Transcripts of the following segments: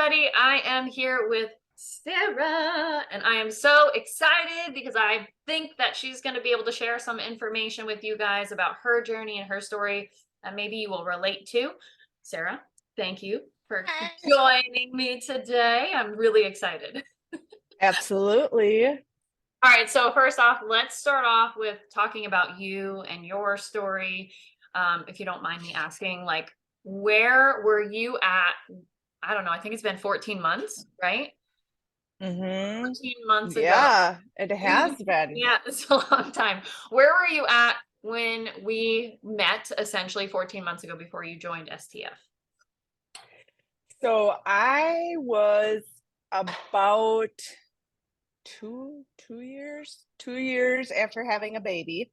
everybody. I am here with Sarah, and I am so excited because I think that she's going to be able to share some information with you guys about her journey and her story that maybe you will relate to. Sarah, thank you for Hi. joining me today. I'm really excited. Absolutely. All right, so first off, let's start off with talking about you and your story. If you don't mind me asking, like, where were you at? I don't know, I think it's been 14 months, right? Mm-hmm. 14 months ago. Yeah, it has been. Yeah, it's a long time. Where were you at when we met essentially 14 months ago before you joined STF? So I was about two years after having a baby.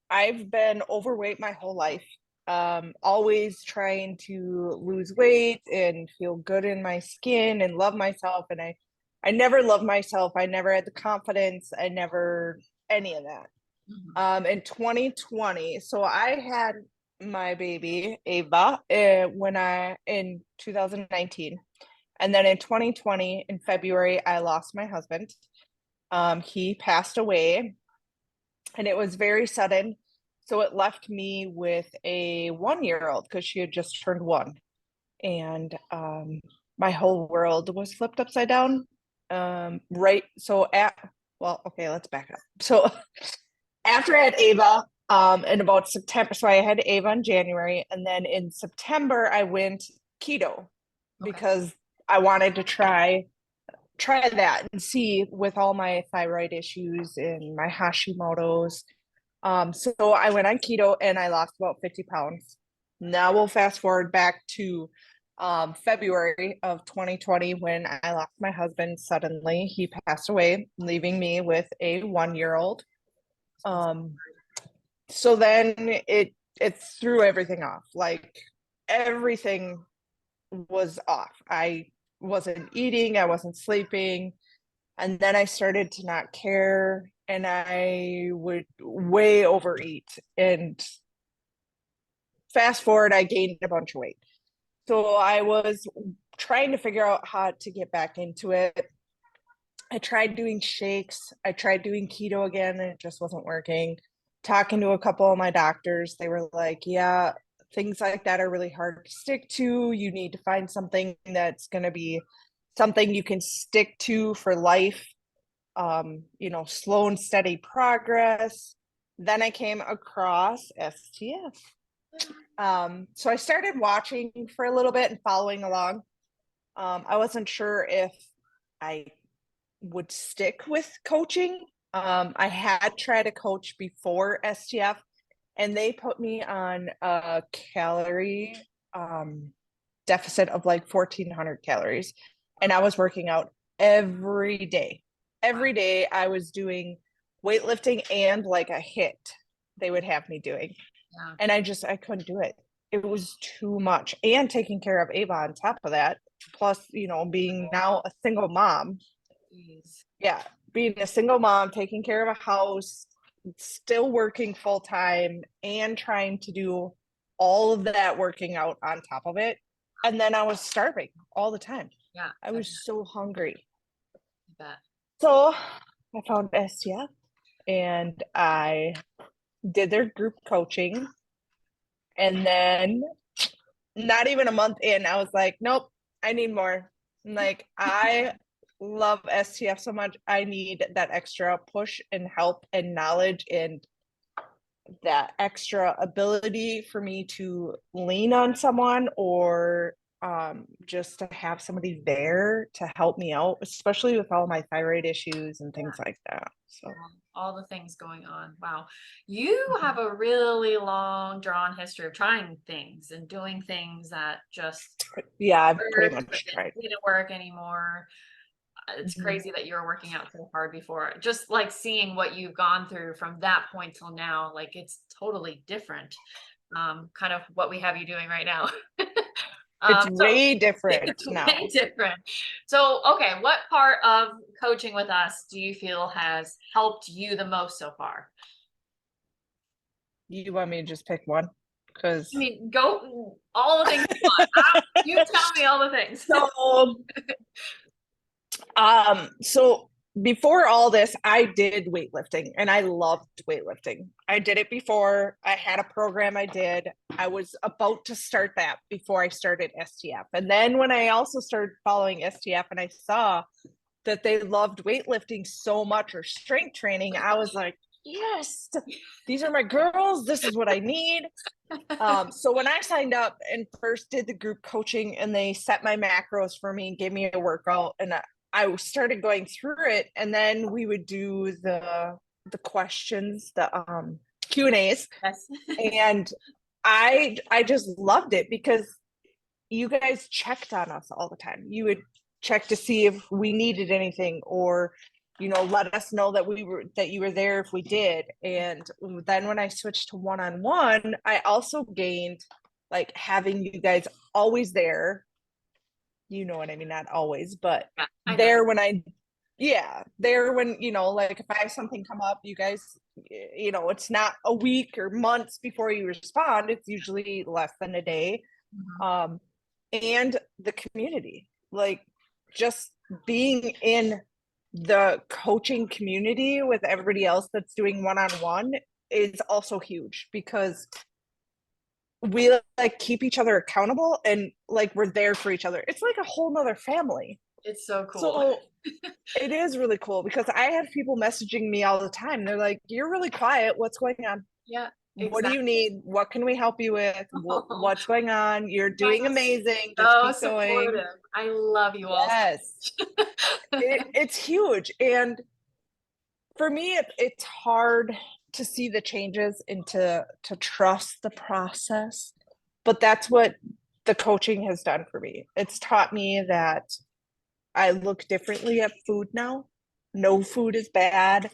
I've been overweight my whole life. Always trying to lose weight and feel good in my skin and love myself. And I never loved myself. I never had the confidence. I never any of that. In 2020, so I had my baby Ava in 2019, and then in 2020 in February I lost my husband. He passed away, and it was very sudden. So it left me with a 1 year old because she had just turned one, and my whole world was flipped upside down. Right. So okay, let's back up. So after I had Ava, in about September, so I had Ava in January, and then in September I went keto Okay. because I wanted to try that and see with all my thyroid issues and my Hashimoto's. So I went on keto and I lost about 50 pounds. Now we'll fast forward back to February of 2020 when I lost my husband suddenly. He passed away, leaving me with a 1 year old. Um, so then it threw everything off. Like everything was off. I wasn't eating, I wasn't sleeping, and then I started to not care, and I would way overeat. And fast forward, I gained a bunch of weight. So I was trying to figure out how to get back into it. I tried doing shakes. I tried doing keto again, and it just wasn't working. Talking to a couple of my doctors, they were like, yeah, things like that are really hard to stick to. You need to find something that's going to be something you can stick to for life. Slow and steady progress. Then I came across STF. So I started watching for a little bit and following along. I wasn't sure if I would stick with coaching. I had tried a coach before STF, and they put me on a calorie deficit of like 1,400 calories. And I was working out every day. Every day I was doing weightlifting and like a hit they would have me doing. Yeah. And I couldn't do it. It was too much. And taking care of Ava on top of that, plus, being now a single mom. Jeez. Yeah, being a single mom, taking care of a house, still working full time, and trying to do all of that working out on top of it. And then I was starving all the time. Yeah, I was so hungry. I bet. So I found STF and I did their group coaching. And then not even a month in, I was like, nope, I need more. Like, I love STF so much. I need that extra push and help and knowledge and that extra ability for me to lean on someone, or just to have somebody there to help me out, especially with all my thyroid issues and things like that. So All the things going on. Wow. You have a really long drawn history of trying things and doing things that just yeah, I've pretty worked, but much tried. didn't work anymore. It's Mhm. crazy that you were working out so hard before. Just like seeing what you've gone through from that point till now, like it's totally different. Kind of what we have you doing right now. It's So way different it's way now. different. So, okay, what part of coaching with us do you feel has helped you the most so far? You want me to just pick one? because I mean, go all the things you want. You tell me all the things. so before all this, I did weightlifting and I loved weightlifting. I did it before. I had a program I did. I was about to start that before I started STF. And then when I also started following STF and I saw that they loved weightlifting so much or strength training, I was like, yes, these are my girls. This is what I need. So when I signed up and first did the group coaching and they set my macros for me and gave me a workout, and I started going through it, and then we would do the questions, the Q&As. Yes. And I just loved it because you guys checked on us all the time. You would check to see if we needed anything, or let us know that you were there if we did. And then when I switched to one-on-one, I also gained like having you guys always there. You know what I mean? Not always, but Yeah, there when there when like if I have something come up, you guys, it's not a week or months before you respond. It's usually less than a day. Mhm. And the community, like just being in the coaching community with everybody else that's doing one-on-one is also huge, because we like keep each other accountable and like we're there for each other. It's like a whole nother family. It's so cool. So it is really cool, because I have people messaging me all the time. They're like, you're really quiet. What's going on? Yeah. What do you need? What can we help you with? What's going on? You're doing amazing. Just So keep going. supportive. I love you all. Yes. It's huge. And for me, it's hard to see the changes and to trust the process. But that's what the coaching has done for me. It's taught me that I look differently at food now. No food is bad.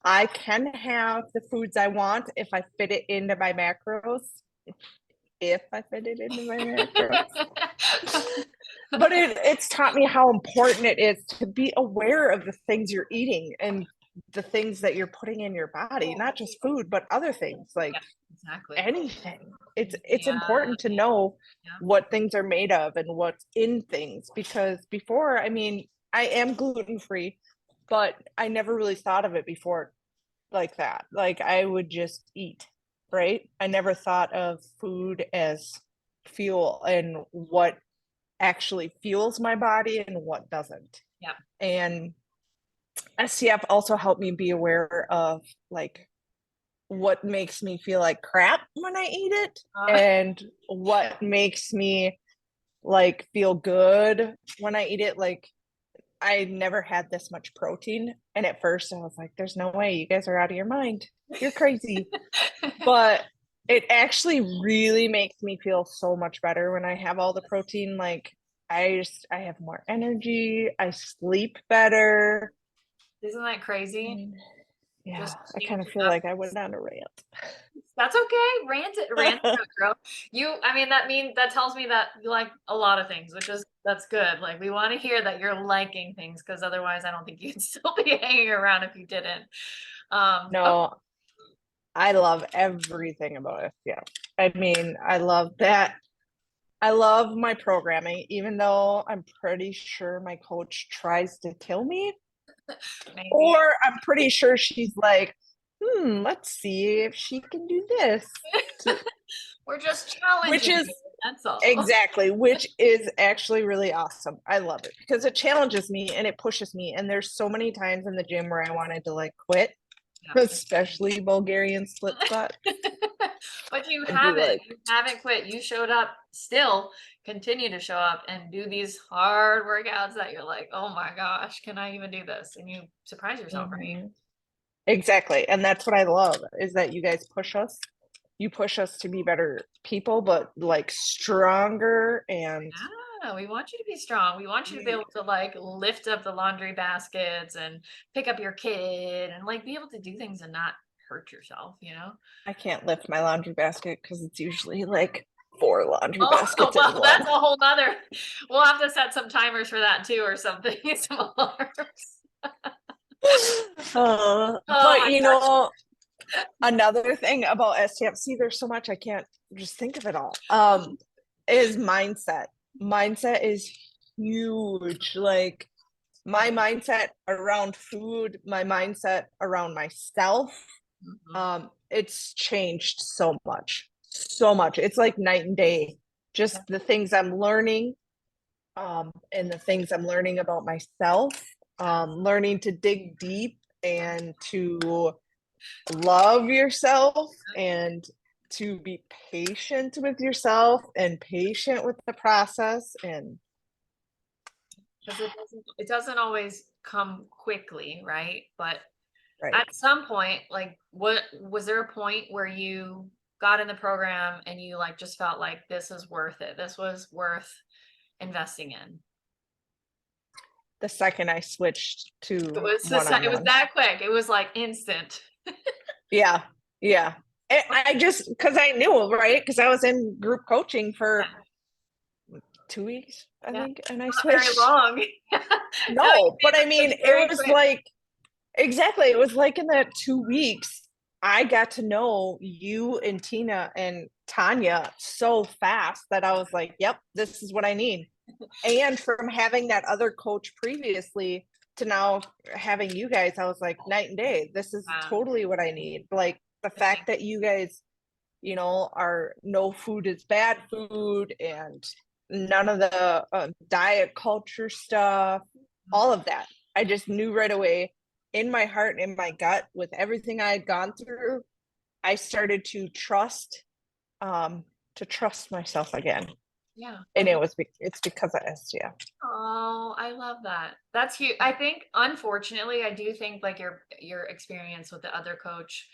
I can have the foods I want if I fit it into my macros. If I fit it into my macros. But it's taught me how important it is to be aware of the things you're eating and the things that you're putting in your body, not just food, but other things like Exactly. anything. It's important to know what things are made of and what's in things, because before, I mean, I am gluten-free, but I never really thought of it before like that. Like I would just eat, right? I never thought of food as fuel and what actually fuels my body and what doesn't. Yeah. And STF also helped me be aware of like what makes me feel like crap when I eat it, and what makes me like feel good when I eat it. Like I never had this much protein, and at first I was like, there's no way, you guys are out of your mind, you're crazy. But it actually really makes me feel so much better when I have all the protein. Like I have more energy, I sleep better. Isn't that crazy? Yeah, Just I kind of changing feel up. like I went on a rant. That's okay. Rant it out, girl. I mean, that tells me that you like a lot of things, that's good. Like we want to hear that you're liking things, because otherwise I don't think you'd still be hanging around if you didn't. Okay. No, I love everything about it. Yeah. I mean, I love that. I love my programming, even though I'm pretty sure my coach tries to kill me. Maybe. Or I'm pretty sure she's like, let's see if she can do this. We're just challenging Which is you, that's all. exactly, which is actually really awesome. I love it because it challenges me and it pushes me. And there's so many times in the gym where I wanted to like quit, especially Bulgarian split squat. But you I'd be haven't. like, You haven't quit. You showed up, still continue to show up and do these hard workouts that you're like, oh my gosh, can I even do this? And you surprise yourself, right? exactly. And that's what I love, is that you guys push us. You push us to be better people, but like stronger. And Yeah, we want you to be strong. We want you to be able to like lift up the laundry baskets and pick up your kid and like be able to do things and not hurt yourself, you know? I can't lift my laundry basket because it's usually like 4 laundry baskets Well, in one. that's a whole nother. We'll have to set some timers for that too, or something. Some alarms. But Oh my you gosh. know, Another thing about STF, see, there's so much I can't just think of it all. Is mindset. Mindset is huge. Like my mindset around food, my mindset around myself, it's changed so much. So much. It's like night and day. Just the things I'm learning, and the things I'm learning about myself, learning to dig deep and to love yourself and to be patient with yourself and patient with the process. And Because it doesn't always come quickly, right? But right, at some point, like, what was there a point where you got in the program and you like just felt like this is worth it? This was worth investing in. the second I switched to It was one-on-one, that quick. It was like instant. yeah, yeah. I just because I knew, right? Because I was in group coaching for 2 weeks, I Yeah. think, and I Not very switched. long. No, you No, but made I the mean, switch it very was quick. like exactly. It was like in that 2 weeks, I got to know you and Tina and Tanya so fast that I was like, yep, this is what I need. And from having that other coach previously to now having you guys, I was like, night and day. This is Wow. totally what I need. Like the fact that you guys, are no food is bad food and none of the diet culture stuff, all of that. I just knew right away in my heart and in my gut with everything I had gone through, I started to trust myself again. Yeah. And it's because of STF. Oh, I love that. That's huge. I think, unfortunately, I do think like your experience with the other coach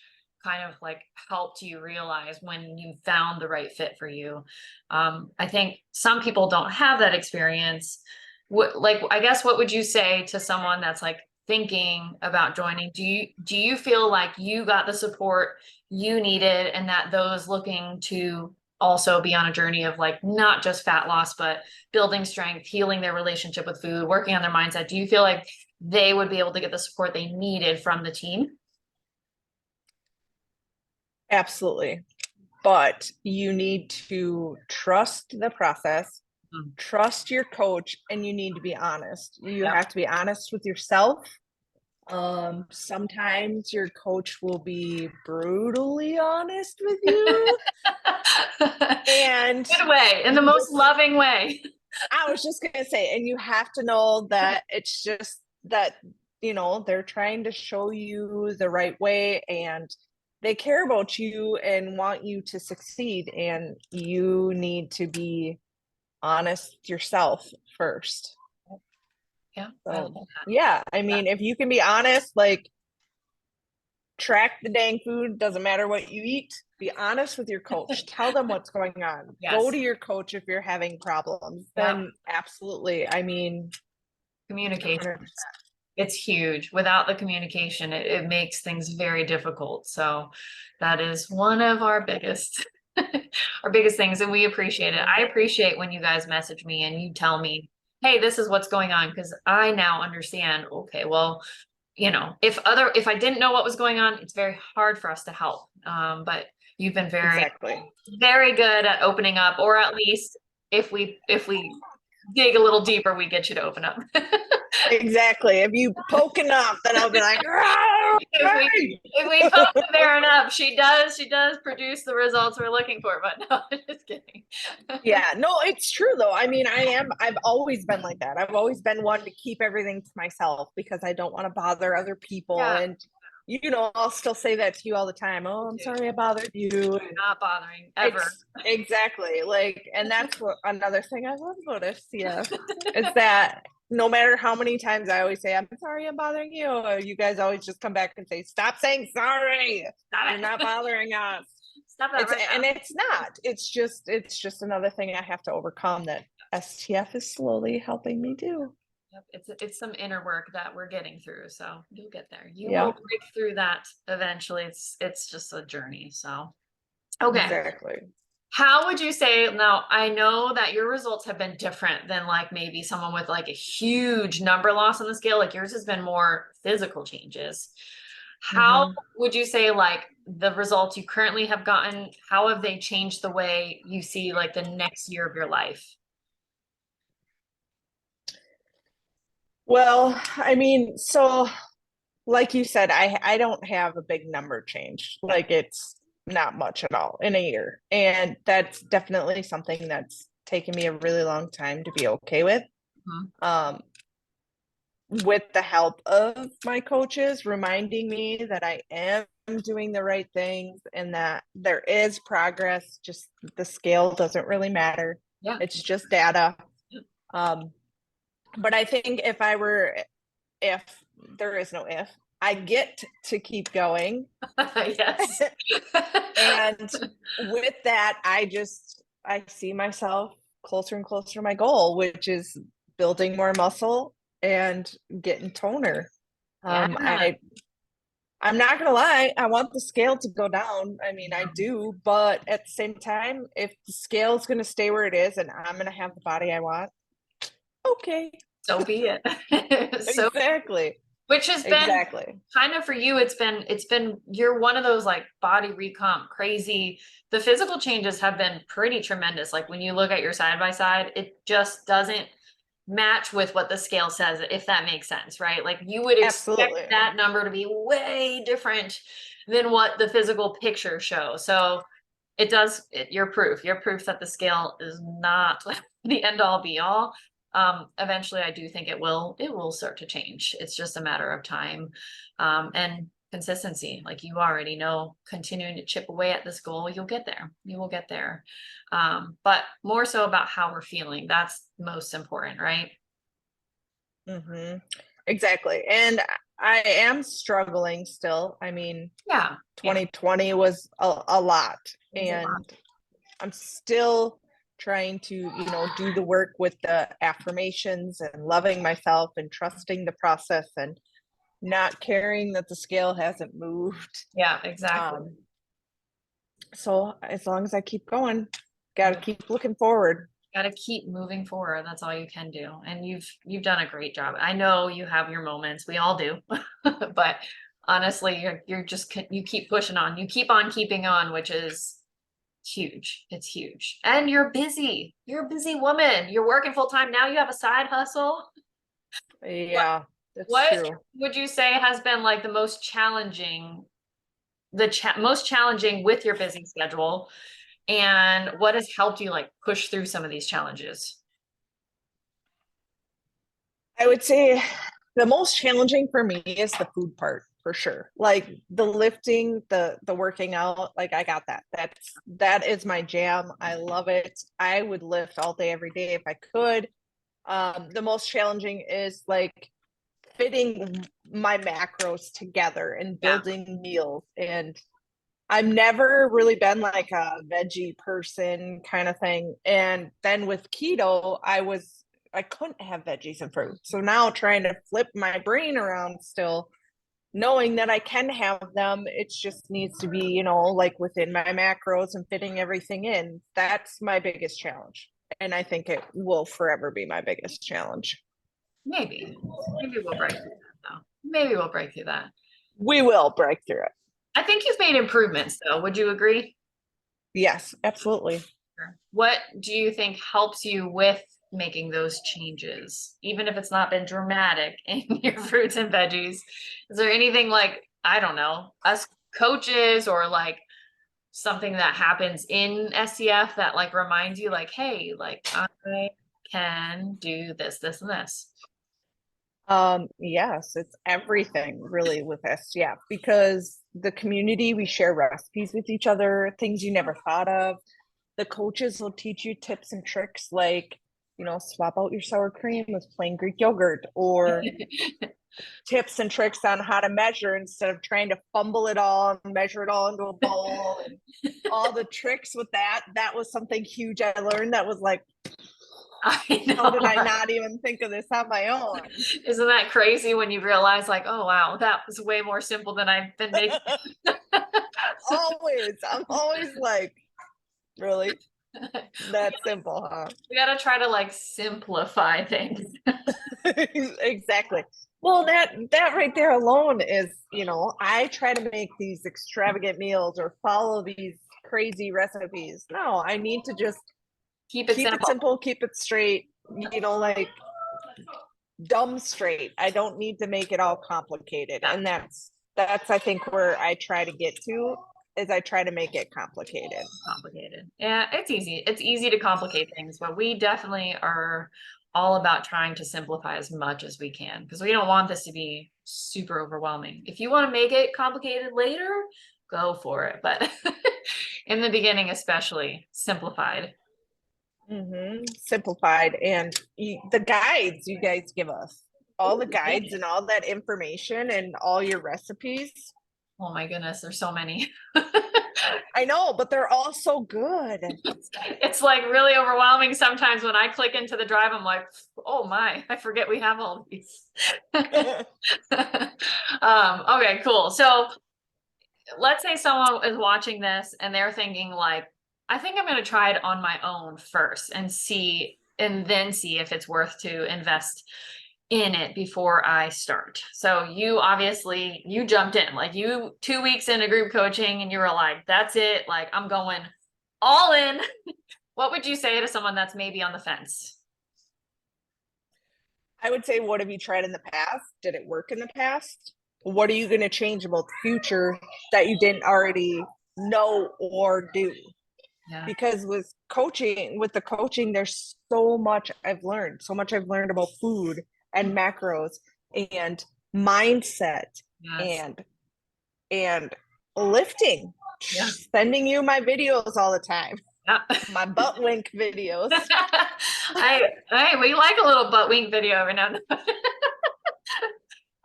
kind of like helped you realize when you found the right fit for you. I think some people don't have that experience. Like, I guess, what would you say to someone that's like thinking about joining? Do you feel like you got the support you needed, and that those looking to also be on a journey of like not just fat loss, but building strength, healing their relationship with food, working on their mindset, do you feel like they would be able to get the support they needed from the team? Absolutely. But you need to trust the process, Mm. trust your coach, and you need to be honest. You Yep. have to be honest with yourself. Sometimes your coach will be brutally honest with you, and Good way, in the you most just, loving way. I was just gonna say, and you have to know that it's just that, they're trying to show you the right way and they care about you and want you to succeed. And you need to be honest yourself first. Yeah, I love So, that. yeah, I mean, if you can be honest, like track the dang food, doesn't matter what you eat. Be honest with your coach. Tell them what's going on. Go Yes. to your coach if you're having problems. Yeah. Then absolutely. I mean, Communication. 100%. It's huge. Without the communication, it makes things very difficult. So that is one of our biggest our biggest things, and we appreciate it. I appreciate when you guys message me and you tell me, hey, this is what's going on, because I now understand, okay, well, if I didn't know what was going on, it's very hard for us to help. But you've been very, Exactly. very good at opening up, or at least if we dig a little deeper, we get you to open up. Exactly. If you poke enough, then I'll be like, "Ah, if we hey!" if we poke it there enough, she does produce the results we're looking for. But no, just kidding. Yeah, no, it's true though. I mean, I've always been like that. I've always been one to keep everything to myself because I don't want to bother other people. Yeah, And, I'll still say that to you all the time. Oh, I'm sorry I bothered you. And not bothering ever. exactly like, and that's what another thing I love about SCF is that no matter how many times I always say, I'm sorry I'm bothering you, you guys always just come back and say, stop saying sorry. Stop You're not it. bothering us. Stop that right And now. it's not. It's just another thing I have to overcome that STF is slowly helping me do. Yep. It's some inner work that we're getting through, so you'll get there. You will Yeah, break through that eventually. It's just a journey. So okay. exactly. How would you say, now I know that your results have been different than like maybe someone with like a huge number loss on the scale, like yours has been more physical changes. How Mhm. would you say like the results you currently have gotten, how have they changed the way you see like the next year of your life? Well, I mean, so like you said, I don't have a big number change. Yeah. Like it's not much at all in a year. And that's definitely something that's taken me a really long time to be okay with. Mhm. Um, with the help of my coaches reminding me that I am doing the right things and that there is progress, just the scale doesn't really matter. Yeah. It's just data. Um, but I think if there is no if, I get to keep going. Yes. And with that, I see myself closer and closer to my goal, which is building more muscle and getting toner. Yeah. I'm not gonna lie, I want the scale to go down. I mean, I do, but at the same time, if the scale's gonna stay where it is and I'm gonna have the body I want, okay. So be it. So, Exactly. which has been Exactly. kind of for you, it's been you're one of those like body recomp crazy. The physical changes have been pretty tremendous. Like when you look at your side by side, it just doesn't match with what the scale says, if that makes sense, right? Like you would expect Absolutely. that number to be way different than what the physical picture shows. So it does, you're proof that the scale is not the end all be all. Eventually I do think it will start to change. It's just a matter of time. And consistency, like you already know, continuing to chip away at this goal, you'll get there. You will get there. But more so about how we're feeling. That's most important, right? Hmm. Exactly. And I am struggling still. I mean, Yeah. Yeah. 2020 was a lot, It was a lot. and I'm still trying to, do the work with the affirmations and loving myself and trusting the process and not caring that the scale hasn't moved. Yeah, exactly. Um, so as long as I keep going, got to Yeah. keep looking forward. Got to keep moving forward. That's all you can do. And you've done a great job. I know you have your moments. We all do. But honestly, you're just you keep pushing on. You keep on keeping on, which is huge. It's huge. And you're busy. You're a busy woman. You're working full time. Now you have a side hustle. What Yeah, that's what true. would you say has been like the most challenging, most challenging with your busy schedule? And what has helped you like push through some of these challenges? I would say the most challenging for me is the food part for sure. Like the lifting, the working out, like I got that. That is my jam. I love it. I would lift all day every day if I could. The most challenging is like fitting my macros together and Yeah. building meals. And I've never really been like a veggie person kind of thing. And then with keto, I couldn't have veggies and fruit. So now trying to flip my brain around still, knowing that I can have them, it just needs to be, like within my macros and fitting everything in. That's my biggest challenge. And I think it will forever be my biggest challenge. Maybe. Maybe we'll break through that though. Maybe we'll break through that. We will break through it. I think you've made improvements though. Would you agree? Yes, absolutely. Sure. What do you think helps you with making those changes, even if it's not been dramatic in your fruits and veggies? Is there anything like, I don't know, us coaches or like something that happens in SCF that like reminds you like, hey, like I can do this, this, and this? Yes, it's everything really with SGF because the community, we share recipes with each other, things you never thought of. The coaches will teach you tips and tricks like, swap out your sour cream with plain Greek yogurt, or tips and tricks on how to measure instead of trying to fumble it all and measure it all into a bowl, and all the tricks with that. That was something huge I learned that was like, I how did I know. not even think of this on my own? Isn't that crazy when you realize like, oh wow, that was way more simple than I've been making? Always. I'm always like, really? That simple, huh? We gotta try to like simplify things. Exactly. Well, that right there alone is, I try to make these extravagant meals or follow these crazy recipes. No, I need to just Keep it keep it simple. simple, keep it straight, like dumb straight. I don't need to make it all complicated. Yeah. And that's I think where I try to get to is I try to make it complicated. Complicated. Yeah, it's easy. It's easy to complicate things, but we definitely are all about trying to simplify as much as we can because we don't want this to be super overwhelming. If you want to make it complicated later, go for it. But in the beginning, especially simplified. Simplified and the guides you guys give us, all the Yeah. guides and all that information and all your recipes. Oh my goodness, there's so many. I know, but they're all so good. It's like really overwhelming sometimes when I click into the drive. I'm like, oh my, I forget we have all these. Okay, cool. So let's say someone is watching this and they're thinking like, I think I'm going to try it on my own first and then see if it's worth to invest in it before I start. So you jumped in, like you 2 weeks into group coaching and you were like, that's it. Like I'm going all in. What would you say to someone that's maybe on the fence? I would say, what have you tried in the past? Did it work in the past? What are you going to change about the future that you didn't already know or do? Yeah. Because with the coaching, there's so much I've learned, about food and macros and mindset Yes. and lifting. Yeah. Sending you my videos all the time, Yeah. my butt wink videos. We like a little butt wink video every now and then.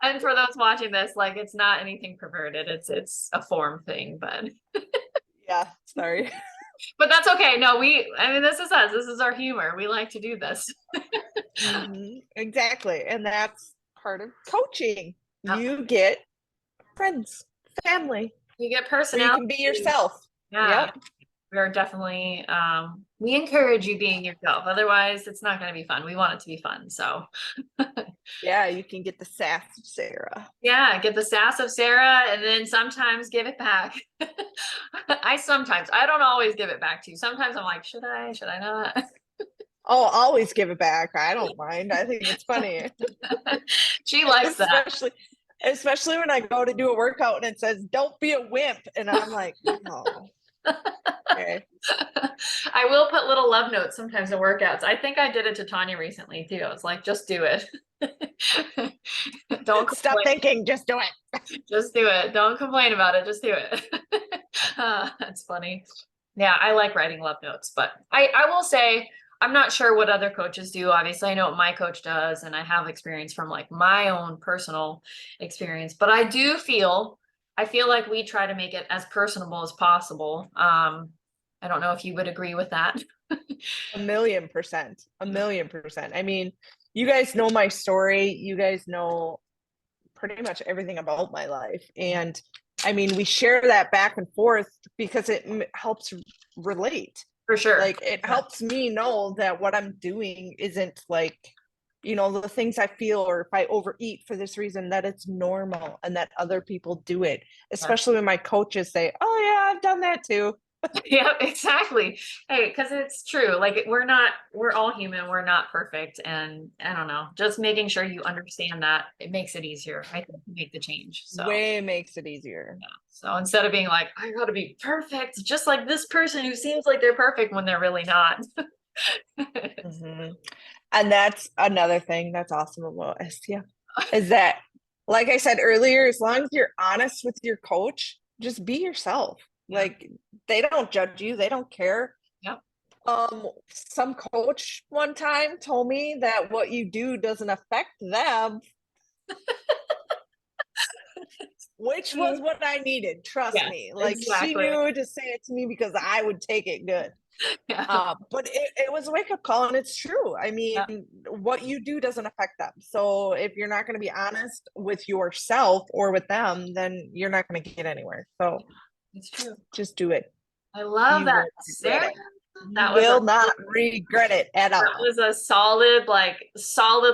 And for those watching this, like it's not anything perverted. It's a form thing, but Yeah, sorry. but that's okay. No, I mean this is us. This is our humor. We like to do this. Exactly. And that's part of coaching. Yep. You get friends, family, You get where you personality. can be yourself. Yeah. Yep. We're definitely we encourage you being yourself. Otherwise, it's not going to be fun. We want it to be fun. So Yeah, you can get the sass of Sarah. yeah, get the sass of Sarah and then sometimes give it back. I don't always give it back to you. Sometimes I'm like, should I not? Oh, always give it back. I don't mind. I think it's funny. She likes that. Especially when I go to do a workout and it says, don't be a wimp. And I'm like, oh, okay. I will put little love notes sometimes in workouts. I think I did it to Tanya recently too. I was like, just do it. Don't Stop complain. thinking, just do it. Just do it. Don't complain about it. Just do it. That's funny. Yeah, I like writing love notes, but I will say I'm not sure what other coaches do. Obviously, I know what my coach does, and I have experience from like my own personal experience, but I feel like we try to make it as personable as possible. I don't know if you would agree with that. 1,000,000%. 1,000,000%. I mean, you guys know my story. You guys know pretty much everything about my life. And I mean, we share that back and forth because it helps relate. For sure. Like it helps me know that what I'm doing isn't like, the things I feel, or if I overeat for this reason, that it's normal and that other people do it. Especially when my coaches say, oh yeah, I've done that too. Yeah, exactly. Hey, because it's true. Like we're all human. We're not perfect. And I don't know, just making sure you understand that it makes it easier, I think, to make the change. So Way makes it easier. yeah. So instead of being like, I gotta be perfect, just like this person who seems like they're perfect when they're really not. And that's another thing that's awesome about STF is that, like I said earlier, as long as you're honest with your coach, just be yourself. Yeah. Like they don't judge you, they don't care. Yep. Some coach one time told me that what you do doesn't affect them, which was what I needed. Trust me. Like she Exactly. knew to say it to me because I would take it good. Yeah. But it was a wake-up call, and it's true. I mean, Yeah. what you do doesn't affect them. So if you're not going to be honest with yourself or with them, then you're not going to get anywhere. So It's true. just do it. I love You that. won't regret Sarah, it. You That was will not regret it at that all. was a solid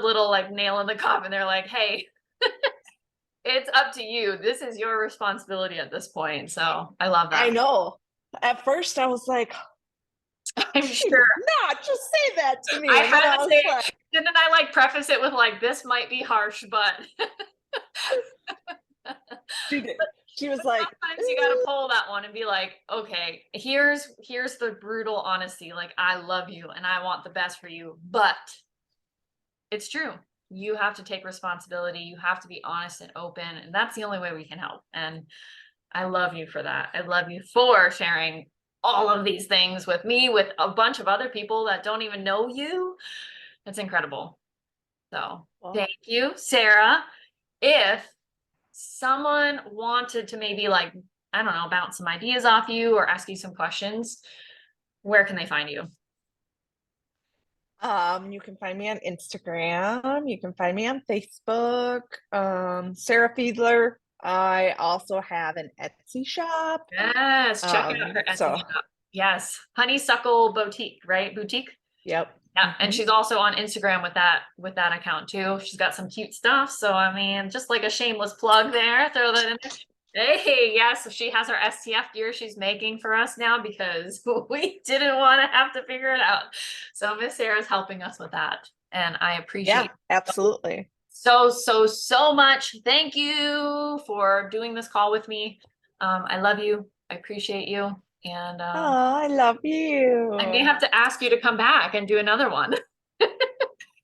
little like nail in the coffin. They're like, hey, it's up to you. This is your responsibility at this point. So I love I that. know. At first, I was like, I'm she sure did not just say that to me. I And then had I to was say, like, didn't I like preface it with like, this might be harsh, but she did. She was like, sometimes you got to pull that one and be like, okay, here's the brutal honesty. Like, I love you and I want the best for you, but it's true. You have to take responsibility. You have to be honest and open, and that's the only way we can help. And I love you for that. I love you for sharing all of these things with me, with a bunch of other people that don't even know you. It's incredible. So well, thank you, Sarah. If someone wanted to maybe like, I don't know, bounce some ideas off you or ask you some questions, where can they find you? you can find me on Instagram. You can find me on Facebook. Sarah Fiedler. I also have an Etsy shop. Yes, check out her Etsy So shop. Yes, Honeysuckle Boutique, right? Boutique. yep. Yeah, and Mhm. she's also on Instagram with that account too. She's got some cute stuff. So I mean, just like a shameless plug there, throw that in there. Hey, yes, she has her STF gear she's making for us now because we didn't want to have to figure it out. So Miss Sarah's helping us with that, and I appreciate Yeah, absolutely. so much. Thank you for doing this call with me. I love you. I appreciate you, and Oh, I love I may you. have to ask you to come back and do another one. If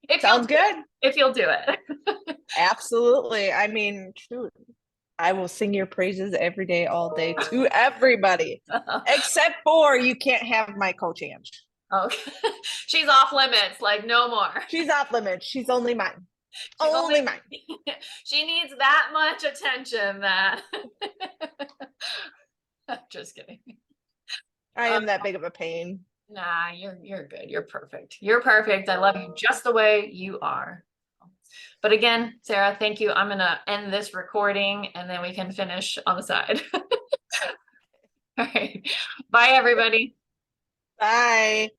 you'll Sounds do it. good. If you'll do it. Absolutely. I mean, shoot, I will sing your praises every day, all day to everybody, except for you can't have my coach Ange. Okay. She's off limits, like no more. She's off limits. She's only mine. She's Only mine. she needs that much attention that just kidding. I Uh, am that big of a pain. nah, you're good. You're perfect. You're perfect. I love you just the way you are. But again, Sarah, thank you. I'm gonna end this recording and then we can finish on the side. All right. Bye everybody. Bye.